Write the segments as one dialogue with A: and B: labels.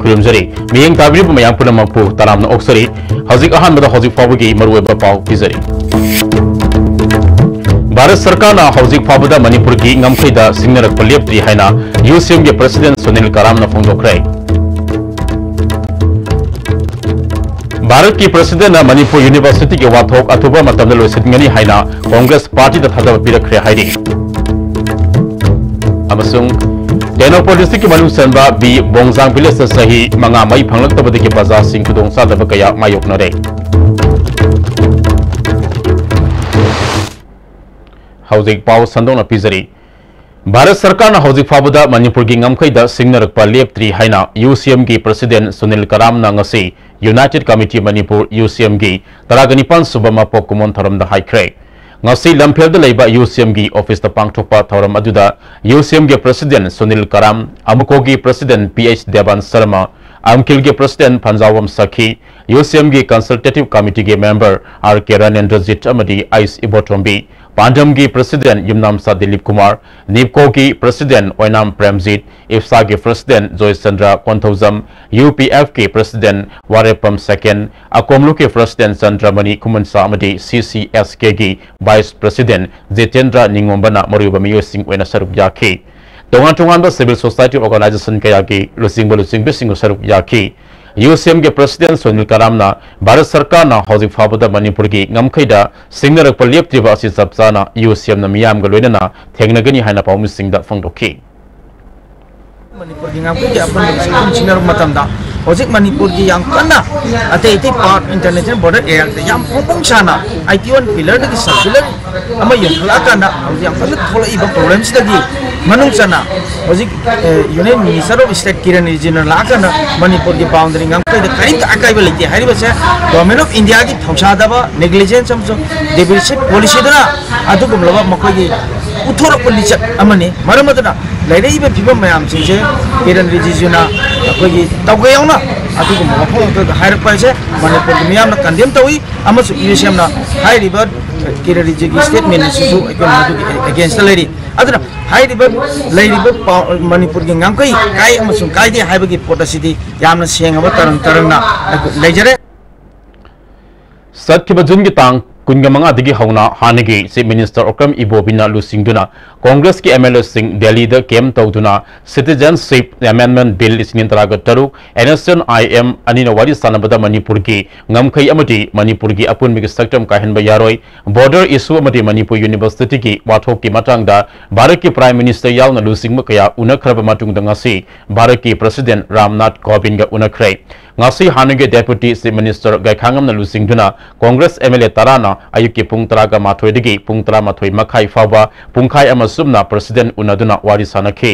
A: खुरुमजरी मियंग ताबिरिब मयाम पुनमकपु तरामना ओक्सरी हजिक अहानबदा हजिक फावगी मरुवेबा पाव पिजरी भारत सरकार ना हजिक फावदा मणिपुर की ngमखैदा सिंगनरक लेप्त्री हाइना यूसीएम के प्रेसिडेंट सुनील करामना फोंदोखरै भारत की प्रेसिडेंट मणिपुर यूनिवर्सिटी के वाथोक अथुबा मतमदा लोइसिनगनी हाइना कांग्रेस पार्टी दा थादब पिरखरे हाइरि अमसुंग टेनोपोल डिस्ट्रिक्ट की मनुष्य सनबा बी बोंगजांग विलेज सही मंगा मई फंगलक्तबदगी प्रजा सिंह खुदोंसादब कया मायोकनरे हौजिक पाव संदोना पिजरी भारत सरकार हौजिक फाबदा मणिपुर की ngमखैदा सिंगनरकपा लेप्त्री हाइना यूसीएम की प्रेसिडेंट सुनील करामना ngasi united committee Manipur UCM की तरागनिपान सुबह मपोक कुमोन थरमदा हाइख्रे ngasi lamphel da leiba UCM gi office ta pangthokpa thoram aduda UCM ge president Sunil Karam amuko gi president PH Devan Sharma amkil ge president Panjawam Sakhi UCM gi consultative committee ge member RK Ranendrajit amadi Ice Ibotombi Pandam gi president Yumnam Sa Dilip Kumar Nipko gi president Oinam Premjit IFSA ge president Joy Chandra Konthauzam UPF ke president Warepam second Akomlu ke president Chandramani Kumansa amadi CCSK gi vice president Jitendra Ningombana Maruba Miyo Singh Oina Saruk Yaki Tongan civil society organization kayaki lusing bising Saruk Yaki UCM के president Sunil करामना Bharat सरकार ना हौजिक फाबदा मणिपुर की ngमखैदा सिंगनरकपा लेप्त्रिबा असि चपचाना UCM ना मियाम गलोइना थेंगनगनी हाइना पाउमिसिंगदा फंगदोखि
B: मणिपुर की ngमखै के अपन सिंगर मतमदा हौजिक मणिपुर की याम कन्ना अते पार्ट इंटरनेशनल बॉर्डर एरिया ते याम पोंपोंग साना IT1 पिलर दगी सर्कुलर अमा यंखला काना याम कन्ना थोलइबा प्रॉब्लम्स दगी मनुंग सना हौजिक union minister of state Kiren रिजिनल लाकाना मणिपुर की बाउंड्री ngमखै दे करिम अकाइबा लेते हारिबसे गवर्नमेंट ऑफ इंडिया की थौसादबा नेग्लिजेंस समसो डेबिसिट पॉलिसी दना अदुगुमलबा मखोगी उथोर पुलिचत अमने मरमदना लेरेइबे फिबम मयाम सिंजे किरण रिजिजुना अखोगी तौगयौना अदुगुम मफों हाइरपाइसे मणिपुर की मियाम कंडेम तौई अमसु यूसीएम ना हाइरिबा किरण रिजिगी स्टेटमेंट सिसु अगेंस्ट लेरी अदना हाइरिबा लेरिबा मणिपुर की ngमखै काई अमसु काइदे हाइबगी पोटसिदी यामना सेंगबा तरंगना लेजरे
A: सत्य जुन की तांग कुंगमंगा दिगी हौना हानगी चीफ मिनिस्टर ओकम इबोबिना लुसिंगदुना कांग्रेस की एमएलए सिंह दिल्ली द केम तौदुना सिटीजनशिप अमेंडमेंट बिल लिसिंग तराग तरुक एनएसएन आईएम अनिना वारी सानबदा मणिपुर की ngमखै अमदी मणिपुर की अपुनमिग स्ट्रक्चर काहनबा यारोय बॉर्डर इशू अमदी मणिपुर यूनिवर्सिटी की वाथोक की मतंगदा भारत की प्राइम मिनिस्टर यावना लुसिंग कया उनखरब मतुंगदा ngasi भारत की प्रेसिडेंट रामनाथ कोविंद गा उनखरै ngasi हानगे डेप्यूटी चीफ मिनिस्टर गायखांगमना लुसिंगदुना कांग्रेस एमएलए तराना अयुकी पुंग तरागा माथोयदगी पुंग तरा माथोय मखाई फावा पुंखाय अमसुमना प्रेसिडेंट उनदुना वारी सानखि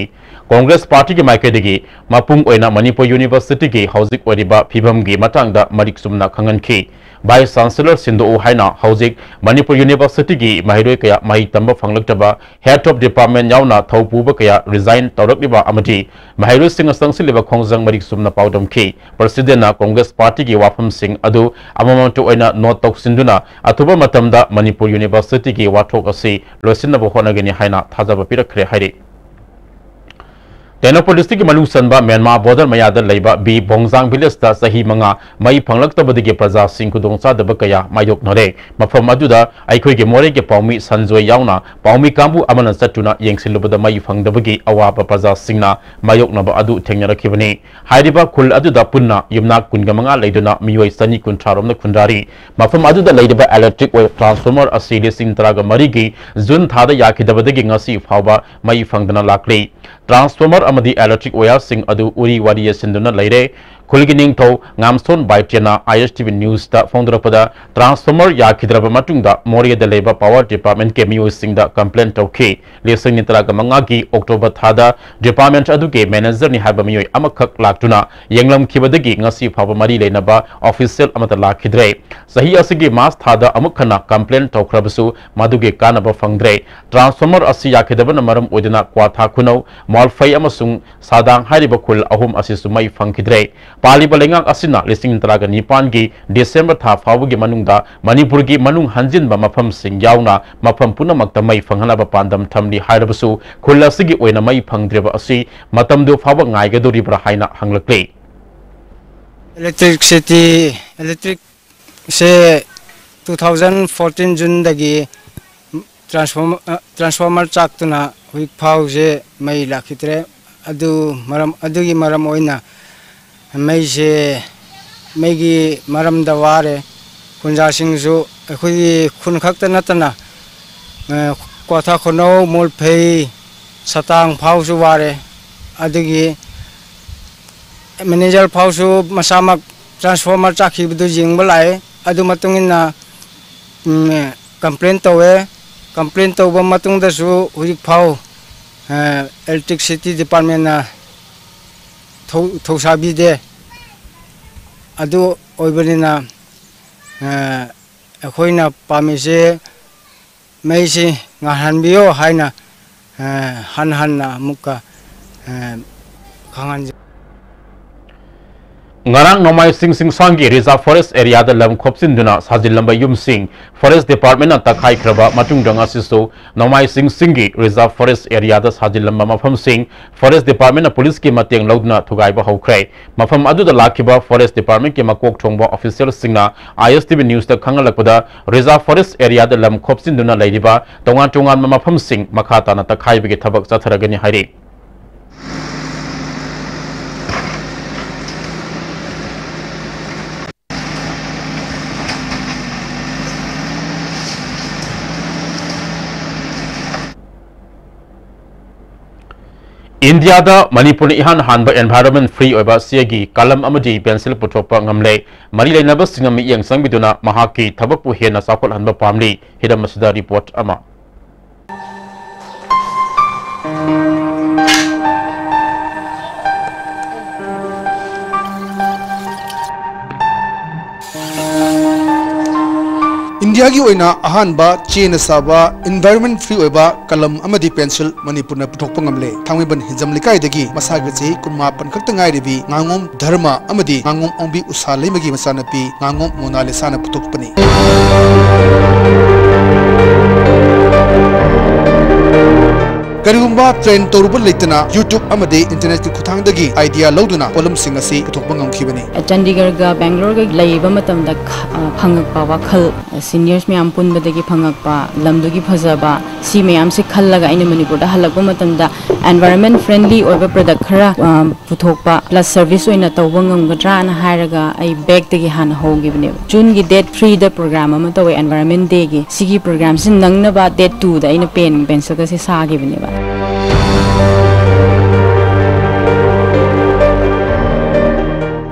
A: कांग्रेस पार्टी की माइकेदगी मपुंग ओइना मणिपुर यूनिवर्सिटी की हौजिक ओरिबा फिबम की मतंगदा मरिक सुमना खंगनखि वाइस चांसलर सिंदो हाइना हौजिक मणिपुर यूनिवर्सिटी की महिरोय कया मही तंब फंगलक्तबा हेड ऑफ डिपार्टमेंट यावना थौपुब कया रिजाइन तौरकलिबा अमदी महिरोय सिंह संगसिलिबा खोंजंग मरिक सुमना पाउदमखि प्रेसिडेंट ना कांग्रेस पार्टी की वाफम सिंह अदु अममंटो ओइना नोट तौसिंदुना अथुबा मतमदा मणिपुर यूनिवर्सिटी की वाथोक असि लोसिनबो होनगनि हाइना थाजबा पिरखरे हाइरि टेनोपोल डिस्ट्रिक्ट की मनुष्य सनबा म्यांमार बॉर्डर मयाद लेबा बी बोंगजांग विलेज ता सही मंगा मई फंगलक्तबदगी प्रजा सिंह खुदोंसादब कया मायोकनरे मफम अदुदा अखोय के मोरे के पाउमी संजोय यावना पाउमी कांबु अमन सटुना येंगसिलबदा मई फंगदबगी अवाब प्रजा सिंहना मायोकनब अदु थेंगनरखिबनी हाइरिबा खुल अदुदा पुन्ना Yamuna कुनगमंगा लेदुना मियोय Sunny कुंथारोमना खुंडारी मफम अदुदा लेदबा electric wave transformer असि लिसिंग तराग मरीगी जुन थादा याखिदबदगी ngasi फावबा मई फंगदना लाक्ली ट्रांसफार्मर अमदी इलेक्ट्रिक वायर सिंह अदु उरी वारी सिंधुना लेरे खुलगी निंगथौ ngamson बाइटेना ISTV न्यूज ता फोंदरपदा ट्रांसफार्मर याखिद्रब मतुंगदा मोरियदा लेबा पावर डिपार्टमेंट के मियो सिंगदा कंप्लेंट तौखि लेसिंग नितराग मंगा की अक्टोबर थादा डिपार्टमेंट अदु के मैनेजर नि हाबा मियो अमखक लाक्तुना येंगलम खिबदगी ngasi फाबा मरी लेनबा ऑफिशियल अमता लाखिद्रे सही असगी मास थादा अमुखना कंप्लेंट तौखरबसु मदुगे कानबा फंगद्रे ट्रांसफार्मर असि याखिदबन मरम ओदिना क्वाथा खुनौ मॉलफै अमसुंग सादांग हारिबा खुल अहुम असि सुमई फंगखिद्रे पालिबा लेंगाक असिना लिसिंग तरागा निपान की डिसेंबर था फावगी मनुंगदा मणिपुर की मनुंग हंजिनबा मफम सिंग यावना मफम पुनमक्ता मई फंगनबा पांदम थमली हाइरबसु खुल असिगी ओइना मई फंगद्रेबा असि मतमदु फाव गायगदोरिब्रा हाइना हंगलक्ले
C: इलेक्ट्रिक से 2014 जून दगी ट्रांसफॉर्मर चाकतना हुई फाउ से मई लाखित्रे अदु मरम ओइना मई से मईगी मरम दवारे खुंजा सिंगसु अखोई खुन खक्त नतना क्वाथा खनो मोलफे सतांग फाउसु वारे अदगी मैनेजर फाउसु मसामक ट्रांसफॉर्मर चाखिबदु जिंग बलाए अदु मतुंगिना कंप्लेन तवे कंप्लेन तब मतुंगदसु हुजिक फाउ इलेक्ट्रिसिटी डिपार्टमेंट ना थौसाबीदे अदु ओइबनिना अखोइना पामिसे मैसे ngahanbiyo haina hanna muka khangan
A: ngarang nomai sing sangi reserve forest area da lam khopsin duna sajil lamba yum sing forest department na takhai khraba matung danga siso nomai singi reserve forest area da sajil lamba mafam sing forest department na police ki mateng lodna thugai ba hokrai mafam adu da lakhiba forest department ki makok thongba official singna ISTV news da khangalakpada reserve forest area da lam khopsin duna lairiba tongan mafam sing makhata na takhai bi thabak chatharagani hairi India da Manipur ihan hanba environment free oiba siagi kalam amadi pencil puthokpa ngamle mari leinaba singam yang sangbiduna mahaki thabakpu hena sakol hanba pamli hidam masida report ama
D: India की ओइना अहानबा chain साबा environment free ओइबा कलम अमदी pencil Manipur न पुथोकप ngamle थांगबन Hijam लिकाय दगी मसाग जे कुनमा पनखक्त ngairibi ngangom dharma amadi ngangom ongbi usalai magi masanapi ngangom monalisa na puthokpani करीगुम्बा train तौरुब लेतना YouTube अमदे internet की खुथांगदगी आइडिया लौदुना कोलम सिंग असि पुथोकप ngamखिबनी
E: चंडीगढ़ गा बेंगलोर गा लैबा मतमदा फंगकपा वाखल सीनियर्स म्याम पुनबदगी फंगकपा लमदुगी फजबा सी म्याम से खल्लगा इन मणिपुर दा हलकबा मतमदा एनवायरनमेंट फ्रेंडली ओइबा प्रोडक्ट खरा पुथोकपा प्लस सर्विस ओइना तौबा ngamgadra ना हायरगा आई बैग दगी हान होगिबने जून की डेट 3 दा प्रोग्राम अमा तवे एनवायरनमेंट डे की सिगी प्रोग्राम सिन नंगनबा डेट 2 दा इन पेन पेंसिल का से सागिबने बा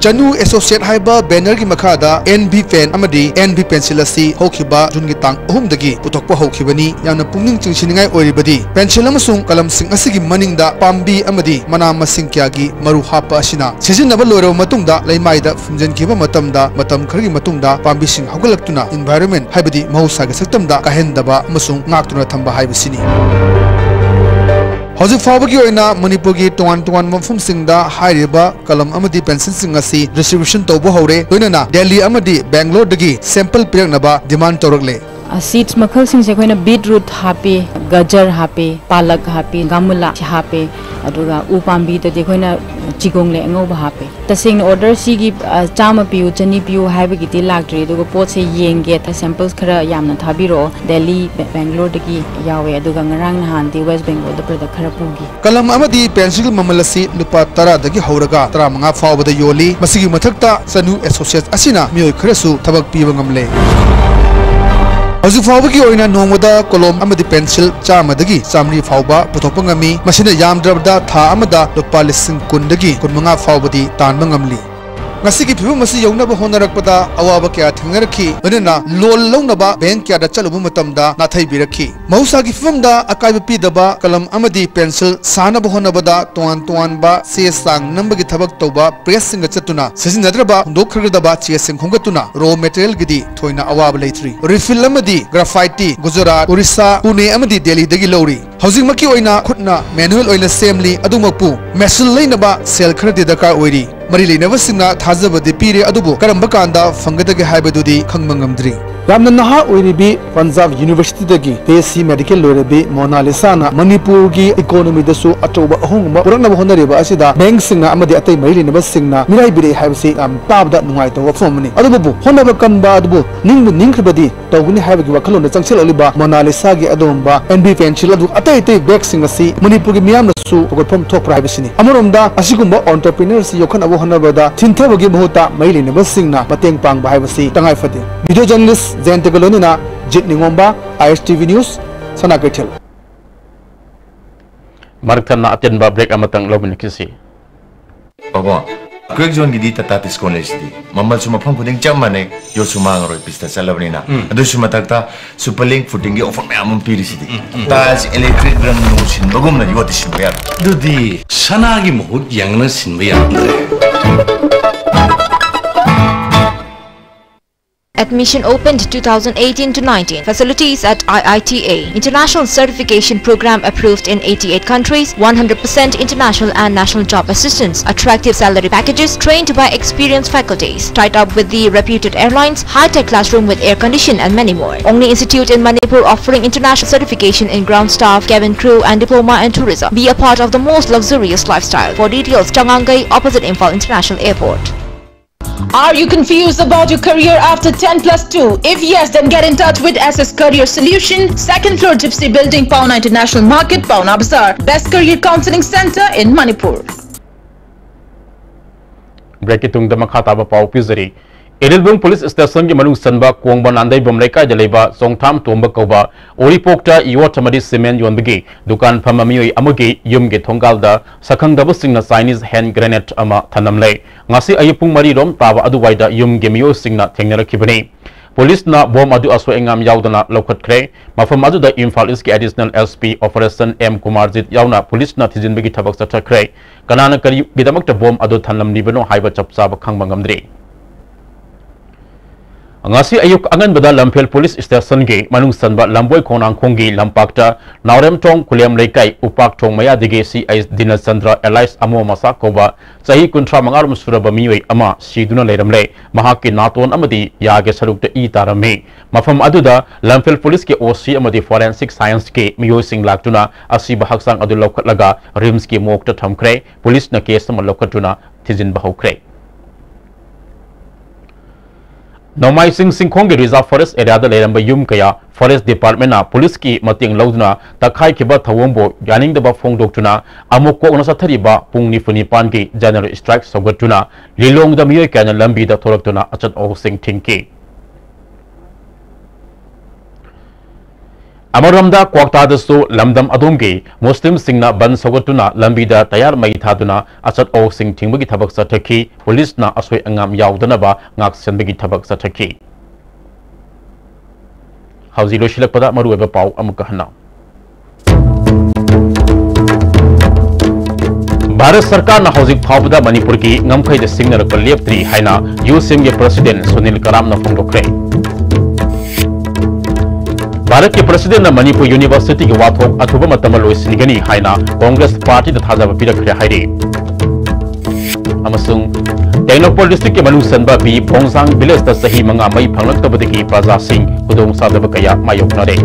D: चनु एसोसिएट हाइबा बैनर की मखादा NB पेन अमदी NB पेंसिल असि होखिबा जुन की तांग अहुम दगी पुथोकपा होखिबनी याना पुंगनिंग चिंगसिनिंगाय ओरिबदी पेंसिल अमसुंग कलम सिंग असि मनिंगदा पाम्बी अमदी मना मसिंग क्यागी मरु हापा असिना सिजिनबा लोरो मतुंगदा लैमाइदा फुंजनखिबा मतमदा मतम खरगी मतुंगदा पाम्बी सिंग हौगलक्तुना एनवायरनमेंट हाइबदी मौसागे सक्तमदा काहेंदबा अमसुंग नाक्तुना थंबा हाइबसिनी हौजिक फावगी ओइना मणिपुर की तोंगान मफम सिंगदा हाइरिबा कलम अमदी पेंसिल सिंग असि डिस्ट्रीब्यूशन तौबो हौरे लोइना दिल्ली अमदी बेंगलोर दगी सैंपल पिरकनबा डिमांड तौरकले
E: सीड्स मखल सिंग से कोइना बीटरूट हापे गाजर हापे पालक हापे गामुला हापे अदुगा उपाम्बी तदि कोइना चिगोंगले अंगोबा हापे तसिंग ऑर्डर सिगी चामा पियु चनी पियु हाइबगिति लाग्द्रि अदुगा पोट से येंगे था सैंपल्स खरा यामना थाबिरो दिल्ली बेंगलोर दगी यावे अदुगा ngarang nahan di west bengal da product khara pugi
D: कलम अमदी पेंसिल ममलसी लुपा 10 दगी हौरगा 35 फावबदा योली मसिगी मथक्ता सनु एसोसिएट असिना मियोय खरसु थबक पिबा ngamle हौजिक फावगी ओइना नोंगदा kolam अमदी pencil चामदगी Chamari फावबा पुथोकप ngami मसिना यामद्रबदा था अमदा लुपा लिसिंग कुंदगी 15 फावबदी तानबा ngamli ngasi phibu masi yaunaba honarakpada awaba kya thingaraki anana lol launaba bank kya da chalubu matamda nathai birakhi mausa gi phumda akaiba pidaba kalam amadi pencil sanaba honabada toan ba se sang namba gi thabak toba press singa chatuna sijinadraba dokhrgadaba che sing khongatuna raw material gidi thoina awaba leitri refill amadi graphite gujarat orissa pune amadi delhi dagi lori housing maki oina khutna manual oina assembly adumapu machine leinaba sel khradi dakar oiri मरी लेनबसिंगा थाजबदि पीरे अदुबो करंबा कांदा फंगदगे हाइबदुदि खंगमंगमद्रि यामना नहा ओइरिबी Punjab university दगी BSc medical लोरेबी मोनालिसा ना मणिपुर की इकोनॉमी दसु अचौबा अहोंगबा पुरकनब होनरेबा असिदा बैंक सिंगना अमदि अतै मैलिनबा सिंगना मिराइ बिरे हाइबसे याम ताबदा नुंगाइतो वफमनि अदुबु होनबा कनबा अदुबु निंगखबदी तौगनि हाइबगी वखलोन चंगसेललिबा मोनालिसा गी अदोंबा एनबी पेंसिल अदु अतै अतै बैंक सिंगसी मणिपुर की मियामनसु पगतफम थोक प्राइवेसिनी अमरोमदा असिगुंबा एंटरप्रेन्योर्स योखनबो होनबदा थिनथबगी बहुता मैलिनबा सिंगना मतेंग पांगबा हाइबसी तंगाइ फदे वीडियो जर्नलिस्ट जयंत गलोनीना जित निंगोंबा ISTV न्यूज सना कैथल
A: मरथना अटेनबा ब्रेक अमतंग लोबिन किसी
F: बाबा क्विक जोन गिदी टाटा टिस कॉलेज दी मम्मल सु मफम खुदिंग चम माने यो सु मांगरोय पिस्ता चलबनिना अदुसु मतकता सुपरलिंक फुटिंग गी ऑफर मैम पीरिसिदी ताज इलेक्ट्रिक रंग नु सिनबगुमना योति सिनबया
G: दुदी सनागी मुहुत यांगना सिनबया
H: Admission opened 2018 to 19. Facilities at IITA. International certification program approved in 88 countries. 100% international and national job assistance. Attractive salary packages. Trained by experienced faculties. Tied up with the reputed airlines. High-tech classroom with air condition and many more. Only institute in Manipur offering international certification in ground staff, cabin crew and diploma in tourism. Be a part of the most luxurious lifestyle. For details, Changangai, opposite Imphal International Airport.
I: Are you confused about your career after 10+2? If yes, then get in touch with SS Career Solution, 2nd floor Gypsy Building, Pauna International Market, Pauna Bazaar. Best career counseling center in Manipur.
A: ब्रेक तुंग दमखाता पाव पिजरी एरिलबुंग police station की मनुंग सनबा कोंगबा नांदै बमलेका जलेबा सोंगथाम तोंबा कौबा ओरिपोक्टा योटमदी cement योनबगी दुकान फममियोई अमगी युमगे थोंगालदा सखंगदब सिंगना Chinese hand grenade अमा थनमले ngasi ayupung mari rom tawa aduwaida yumge miyo singna thengnarakibani police na bom adu aswa engam yaudana lokhatkre mafam adu da Imphal East ki additional SP operation M Kumarjit yauna police na thijinbegi thabak chathakre kanana kari bidamakta bom adu thanlamnibano haiba chapchaba khangbangamdri ngasi ayuk angan bada Lamphel police station ge manung sanba lamboi khonang khongi lampakta naurem tong khulem leikai upak thong maya dige CI Dinachandra Elias amo masa koba sahi kuntra mangar musraba miwei ama siduna leiramle mahaki naton amadi yage sarukta I tarame mafam aduda Lamphel police ke OC amadi forensic science ke miyo sing laktuna asi bahaksang adu lokhatlaga rims ki mokta thamkre police na case ma lokhatuna thijin bahokre Nomai Singkhong के reserve forest area दा लेरंबा yum कया forest department ना police की मतिंग लौदना तखाई किबा थवंबो यानिंग दबा फोंगदोक्तुना अमुक को उनसथरिबा पुंग निफुनि पान की जनरल स्ट्राइक सौगतुना लिलोंग द मियोय कैन लंबी दा थोरक्तुना अचत ओ सिंह थिंकी अमरमदा क्वाक्तादसु लमदम अदोमगे मुस्लिम सिंगना बन सौगतुना लंबीदा तैयार मई थादुना अचत ओ सिंह थिंगबगी थबक सथखी पुलिस ना असोय अंगाम याउदनबा ngak senbegi thabak sathaki hauji losilakpada marueba pau amuka hana Bharat सरकार ना हौजिक फावदा मणिपुर की ngamkhai de singnarak leptri haina USM के प्रेसिडेंट सुनील कराम ना फोंगदोखरे भारत के प्रेसिडेंट मणिपुर यूनिवर्सिटी के वाथोक अथुब मतम लोइसिगनी हाइना कांग्रेस पार्टी द थाजाब पिरखरे हाइरे अमसुंग टेक्नोपोल डिस्ट्रिक्ट के मनु सनबा बी बोंगसांग विलेज द सही मंगा मई फंगलक्तबदगी प्रजा सिंह खुदोंग सादब कया मायोकनरे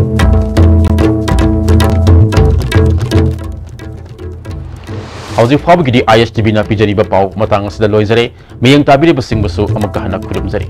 A: हौजी फाबगिदी ISTV ना पिजरीबा पाव मतंग सदा लोइजरे मियंग ताबिरिब सिंह बसु अमक हना खुरुमजरे